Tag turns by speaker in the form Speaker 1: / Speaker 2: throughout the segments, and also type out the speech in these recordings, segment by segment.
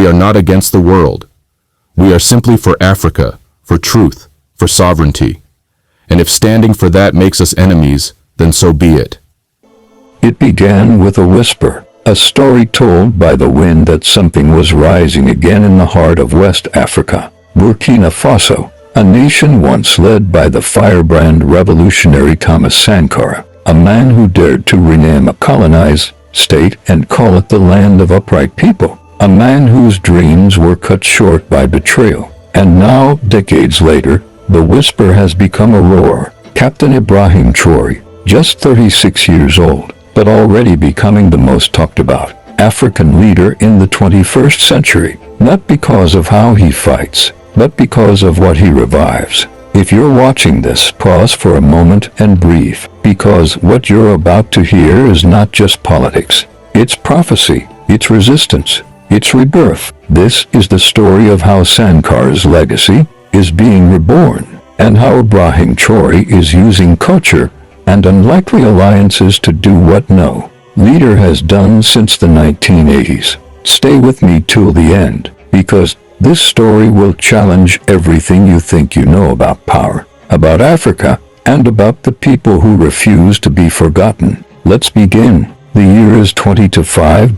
Speaker 1: We are not against the world. We are simply for Africa, for truth, for sovereignty. And if standing for that makes us enemies, then so be it.
Speaker 2: It began with a whisper, a story told by the wind that something was rising again in the heart of West Africa, Burkina Faso, a nation once led by the firebrand revolutionary Thomas Sankara, a man who dared to rename a colonized state and call it the land of upright people, a man whose dreams were cut short by betrayal. And now, decades later, the whisper has become a roar. Captain Ibrahim Traoré, just 36 years old, but already becoming the most talked about African leader in the 21st century, not because of how he fights, but because of what he revives. If you're watching this, pause for a moment and breathe, because what you're about to hear is not just politics. It's prophecy, it's resistance, it's rebirth. This is the story of how Sankara's legacy is being reborn, and how Ibrahim Traoré is using culture and unlikely alliances to do what no leader has done since the 1980s. Stay with me till the end, because this story will challenge everything you think you know about power, about Africa, and about the people who refuse to be forgotten. Let's begin. The year is 2025.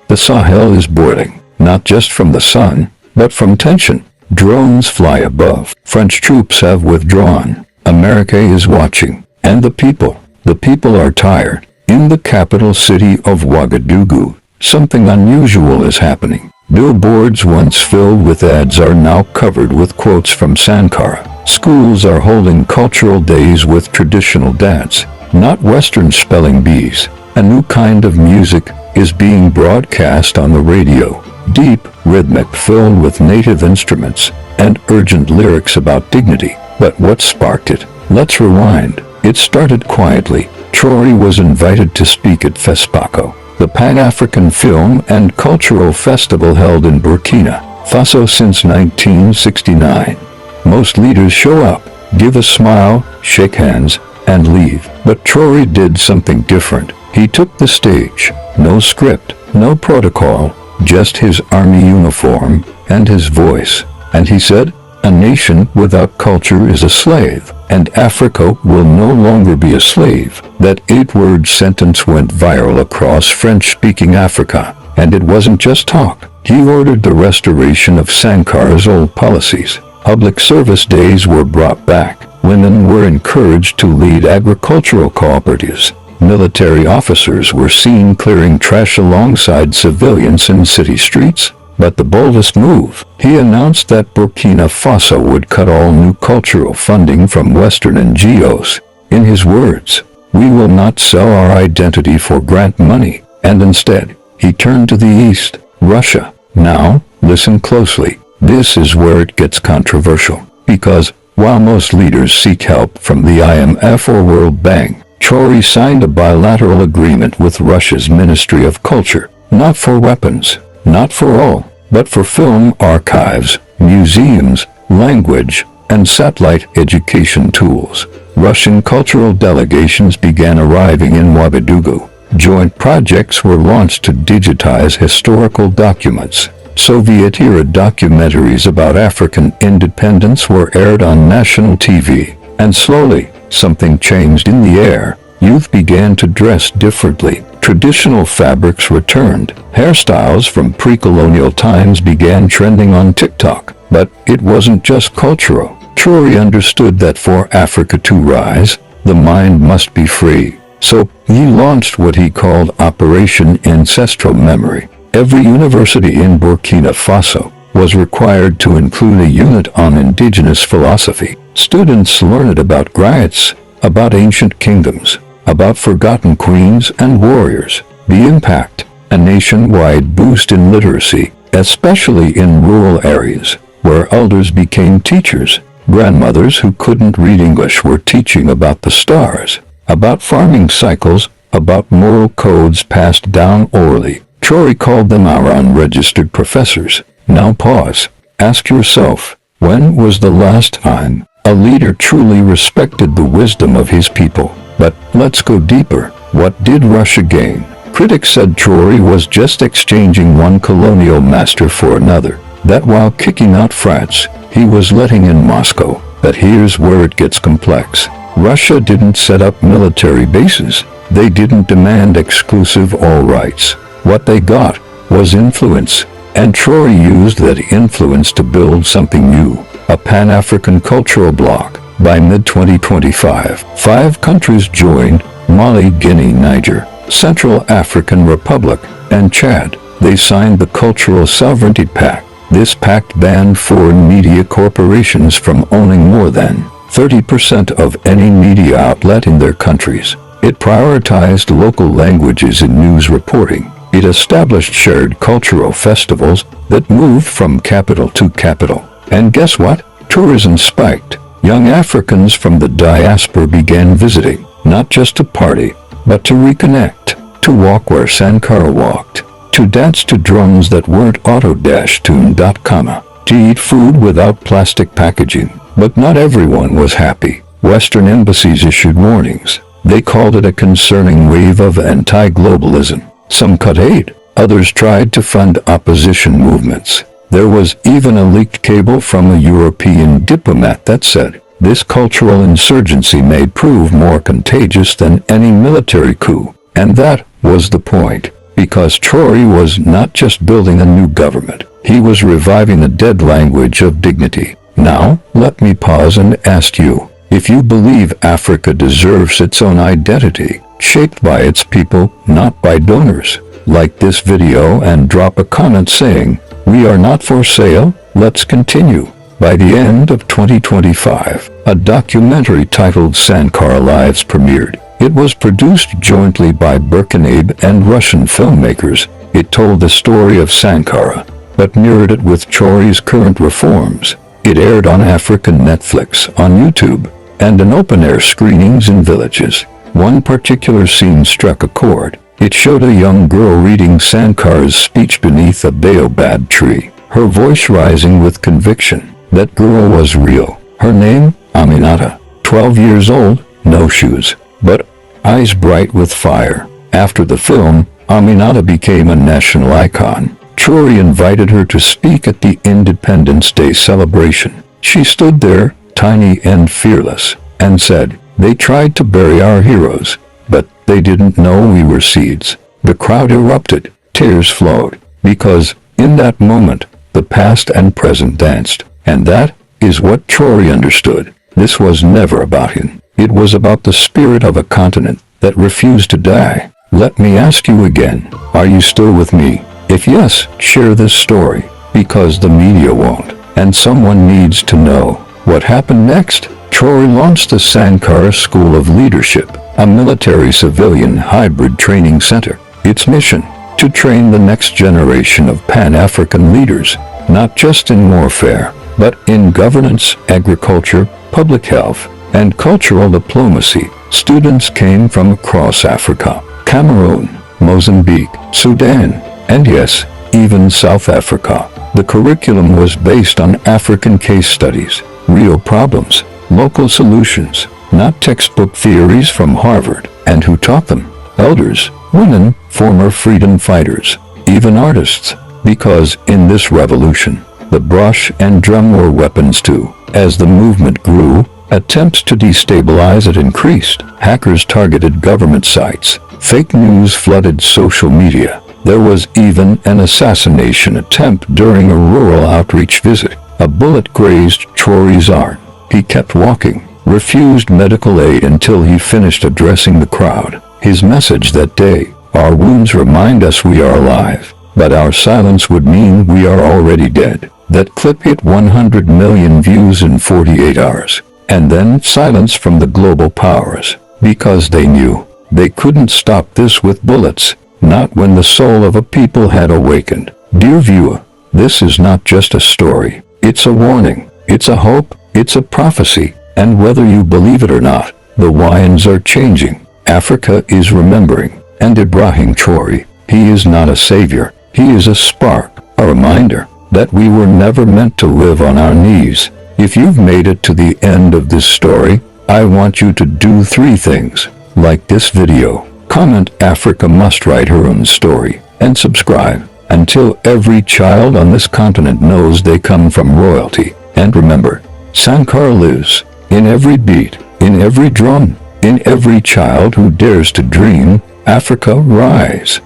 Speaker 2: The Sahel is boiling, not just from the sun, but from tension. Drones fly above. French troops have withdrawn. America is watching. And the people are tired. In the capital city of Ouagadougou, something unusual is happening. Billboards once filled with ads are now covered with quotes from Sankara. Schools are holding cultural days with traditional dance, not Western spelling bees. A new kind of music is being broadcast on the radio. Deep, rhythmic, filled with native instruments and urgent lyrics about dignity. But what sparked it? Let's rewind. It started quietly. Traoré was invited to speak at FESPACO, the Pan-African Film and Cultural Festival held in Burkina Faso since 1969. Most leaders show up, give a smile, shake hands, and leave. But Traoré did something different. He took the stage. No script, no protocol, just his army uniform and his voice. And he said, "A nation without culture is a slave, and Africa will no longer be a slave." That 8-word sentence went viral across French-speaking Africa. And it wasn't just talk. He ordered the restoration of Sankara's old policies. Public service days were brought back. Women were encouraged to lead agricultural cooperatives. Military officers were seen clearing trash alongside civilians in city streets. But the boldest move, he announced that Burkina Faso would cut all new cultural funding from Western NGOs. In his words, "We will not sell our identity for grant money." And instead, he turned to the East, Russia. Now, listen closely. This is where it gets controversial. Because, while most leaders seek help from the IMF or World Bank, Traoré signed a bilateral agreement with Russia's Ministry of Culture, not for weapons, not for all, but for film archives, museums, language, and satellite education tools. Russian cultural delegations began arriving in Ouagadougou. Joint projects were launched to digitize historical documents. Soviet-era documentaries about African independence were aired on national TV. And slowly, something changed in the air. Youth began to dress differently. Traditional fabrics returned. Hairstyles from pre-colonial times began trending on TikTok. But it wasn't just cultural. Traoré understood that for Africa to rise, the mind must be free. So, he launched what he called Operation Ancestral Memory. Every university in Burkina Faso was required to include a unit on indigenous philosophy. Students learned about griots, about ancient kingdoms, about forgotten queens and warriors. The impact, a nationwide boost in literacy, especially in rural areas, where elders became teachers. Grandmothers who couldn't read English were teaching about the stars, about farming cycles, about moral codes passed down orally. Traoré called them our unregistered professors. Now pause. Ask yourself, when was the last time a leader truly respected the wisdom of his people? But let's go deeper. What did Russia gain? Critics said Traoré was just exchanging one colonial master for another, that while kicking out France, he was letting in Moscow. But here's where it gets complex. Russia didn't set up military bases. They didn't demand exclusive all rights. What they got was influence, and Traoré used that influence to build something new, a Pan-African cultural bloc. By mid-2025, 5 countries joined: Mali, Guinea, Niger, Central African Republic, and Chad. They signed the Cultural Sovereignty Pact. This pact banned foreign media corporations from owning more than 30% of any media outlet in their countries. It prioritized local languages in news reporting. It established shared cultural festivals that moved from capital to capital. And guess what? Tourism spiked. Young Africans from the diaspora began visiting, not just to party, but to reconnect, to walk where Sankara walked, to dance to drums that weren't auto-tuned, to eat food without plastic packaging. But not everyone was happy. Western embassies issued warnings. They called it a concerning wave of anti-globalism. Some cut aid. Others tried to fund opposition movements. There was even a leaked cable from a European diplomat that said, "This cultural insurgency may prove more contagious than any military coup." And that was the point, because Traoré was not just building a new government. He was reviving a dead language of dignity. Now, let me pause and ask you, if you believe Africa deserves its own identity, shaped by its people, not by donors, like this video and drop a comment saying, "We are not for sale, let's continue." By the end of 2025, a documentary titled Sankara Lives premiered. It was produced jointly by Burkina and Russian filmmakers. It told the story of Sankara, but mirrored it with Traoré's current reforms. It aired on African Netflix, on YouTube, and in open-air screenings in villages. One particular scene struck a chord. It showed a young girl reading Sankara's speech beneath a baobab tree, her voice rising with conviction. That girl was real. Her name, Aminata, 12 years old, no shoes, but eyes bright with fire. After the film, Aminata became a national icon. Traoré invited her to speak at the Independence Day celebration. She stood there, tiny and fearless, and said, "They tried to bury our heroes, but they didn't know we were seeds." The crowd erupted. Tears flowed, because, in that moment, the past and present danced. And that is what Traoré understood. This was never about him. It was about the spirit of a continent that refused to die. Let me ask you again, are you still with me? If yes, share this story, because the media won't, and someone needs to know. What happened next? Traoré launched the Sankara School of Leadership, a military-civilian hybrid training center. Its mission, to train the next generation of Pan-African leaders, not just in warfare, but in governance, agriculture, public health, and cultural diplomacy. Students came from across Africa, Cameroon, Mozambique, Sudan, and yes, even South Africa. The curriculum was based on African case studies, real problems, local solutions, not textbook theories from Harvard. And who taught them? Elders, women, former freedom fighters, even artists. Because in this revolution, the brush and drum were weapons too. As the movement grew, attempts to destabilize it increased. Hackers targeted government sites. Fake news flooded social media. There was even an assassination attempt during a rural outreach visit. A bullet grazed Traoré's arm. He kept walking, refused medical aid until he finished addressing the crowd. His message that day, "Our wounds remind us we are alive, but our silence would mean we are already dead." That clip hit 100 million views in 48 hours. And then silence from the global powers, because they knew they couldn't stop this with bullets, not when the soul of a people had awakened. Dear viewer, this is not just a story. It's a warning, it's a hope, it's a prophecy, and whether you believe it or not, the winds are changing. Africa is remembering, and Ibrahim Traoré, he is not a savior, he is a spark, a reminder that we were never meant to live on our knees. If you've made it to the end of this story, I want you to do 3 things. Like this video, Comment Africa must write her own story, and subscribe, until every child on this continent knows they come from royalty. And remember, Sankara lives, in every beat, in every drum, in every child who dares to dream. Africa, rise.